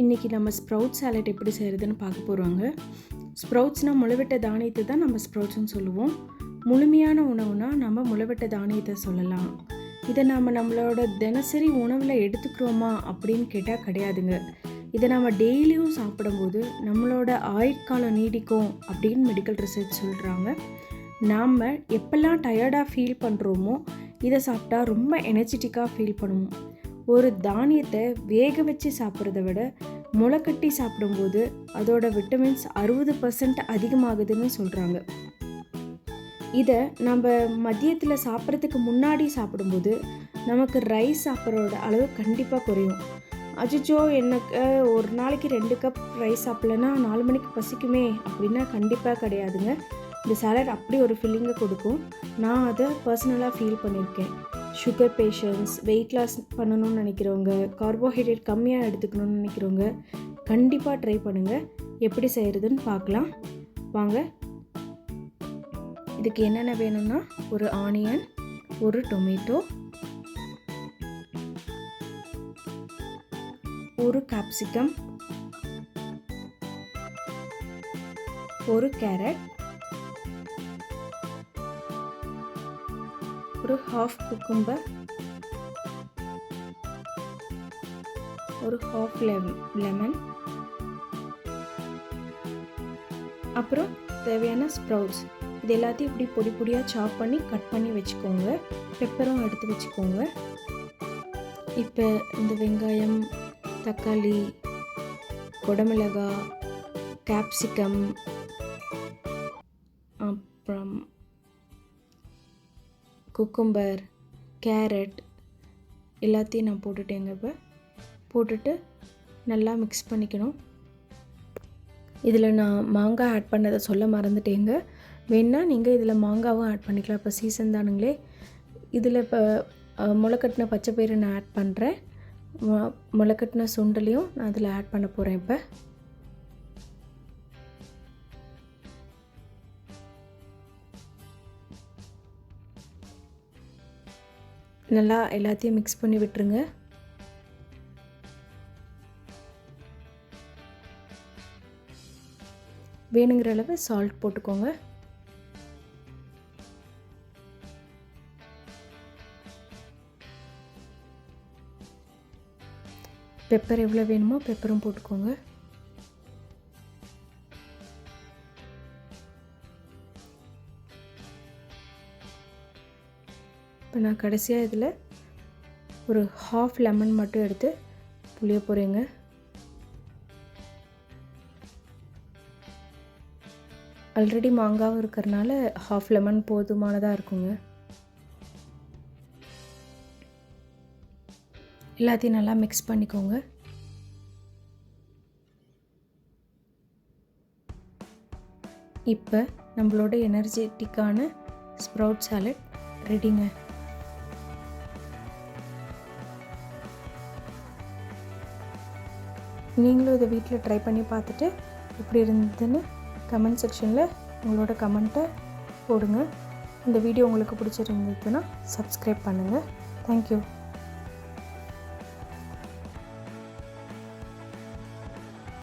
இன்றைக்கி நம்ம sprout salad எப்படி செய்கிறதுன்னு பார்க்க போகிறோங்க. ஸ்ப்ரவுட்ஸ்னால் முளைவிட்ட தானியத்தை தான் நம்ம ஸ்ப்ரவுட்ஸ்னு சொல்லுவோம். முழுமையான உணவுனா நம்ம முளைவிட்ட தானியத்தை சொல்லலாம். இதை நம்மளோட தினசரி உணவில் எடுத்துக்கிறோமா அப்படின்னு கேட்டால் கிடையாதுங்க. இதை நம்ம டெய்லியும் சாப்பிடும்போது நம்மளோட ஆயுட்காலம் நீடிக்கும் அப்படின்னு மெடிக்கல் ரிசர்ச் சொல்கிறாங்க. நாம் எப்பெல்லாம் டயர்டாக ஃபீல் பண்ணுறோமோ இதை சாப்பிட்டா ரொம்ப எனர்ஜெட்டிக்காக ஃபீல் பண்ணுவோம். ஒரு தானியத்தை வேக வச்சு சாப்பிட்றத விட முளைக்கட்டி சாப்பிடும்போது அதோட விட்டமின்ஸ் 60% அதிகமாகுதுன்னு சொல்கிறாங்க. இதை நம்ம மதியத்தில் சாப்பிட்றதுக்கு முன்னாடி சாப்பிடும்போது நமக்கு ரைஸ் சாப்பிட்றோட அளவு கண்டிப்பாக குறையும். அச்சோ எனக்கு ஒரு நாளைக்கு 2 கப் ரைஸ் சாப்பிட்லன்னா 4 மணிக்கு பசிக்குமே அப்படின்னா கண்டிப்பாக கிடையாதுங்க. இந்த சாலட் அப்படி ஒரு ஃபீலிங்கை கொடுக்கும். நான் அதை பர்சனலாக ஃபீல் பண்ணியிருக்கேன். சுகர் பேஷண்ட்ஸ், வெயிட் லாஸ் பண்ணணும்னு நினைக்கிறவங்க, கார்போஹைட்ரேட் கம்மியாக எடுத்துக்கணும்னு நினைக்கிறவங்க கண்டிப்பாக ட்ரை பண்ணுங்கள். எப்படி செய்கிறதுன்னு பார்க்கலாம் வாங்க. இதுக்கு என்னென்ன வேணும்னா, ஒரு ஆனியன், ஒரு டொமேட்டோ, ஒரு கேப்சிகம், ஒரு கேரட், ஒரு ஹாஃப் குக்கும்பர், ஒரு ஹாஃப் லெமன், அப்புறம் தேவையான ஸ்ப்ரவுட்ஸ். இது எல்லாத்தையும் இப்படி பொடி பொடியாக சாப் பண்ணி கட் பண்ணி வச்சுக்கோங்க. பெப்பரும் எடுத்து வச்சுக்கோங்க. இப்போ இந்த வெங்காயம், தக்காளி, குடமிளகாய், கேப்சிகம், அப்புறம் குக்கும்பர், கேரட் எல்லாத்தையும் நான் போட்டுட்டேங்க. இப்போ போட்டுட்டு நல்லா மிக்ஸ் பண்ணிக்கணும். இதில் நான் மாங்காய் ஆட் பண்ணதை சொல்ல மறந்துட்டேங்க. வேணால் நீங்கள் இதில் மாங்காவும் ஆட் பண்ணிக்கலாம். இப்போ சீசன் தானுங்களே. இதில் இப்போ முளைக்கட்டின பச்சை பயிறு நான் ஆட் பண்ணுறேன். முளைக்கட்டின சுண்டலையும் நான் அதில் ஆட் பண்ண போகிறேன். இப்போ நல்லா எல்லாத்தையும் மிக்ஸ் பண்ணி விட்டுருங்க. வேணுங்கிற அளவு சால்ட் போட்டுக்கோங்க. பெப்பர் எவ்வளோ வேணுமோ பெப்பரும் போட்டுக்கோங்க. இப்போ நான் கடைசியாக இதில் ஒரு ஹாஃப் லெமன் மட்டும் எடுத்து புளிய போகிறேங்க. ஆல்ரெடி மாங்காவும் இருக்கிறனால ஹாஃப் லெமன் போதுமானதாக இருக்குங்க. எல்லாத்தையும் நல்லா மிக்ஸ் பண்ணிக்கோங்க. இப்போ நம்மளோட எனர்ஜெட்டிக்கான ஸ்ப்ரவுட் சாலட் ரெடிங்க. நீங்களும் இதை வீட்டில் ட்ரை பண்ணி பார்த்துட்டு எப்படி இருந்ததுன்னு கமெண்ட் செக்ஷனில் உங்களோட கமெண்ட்டை போடுங்க. இந்த வீடியோ உங்களுக்கு பிடிச்சிருந்ததுன்னா சப்ஸ்கிரைப் பண்ணுங்கள். தேங்க்யூ.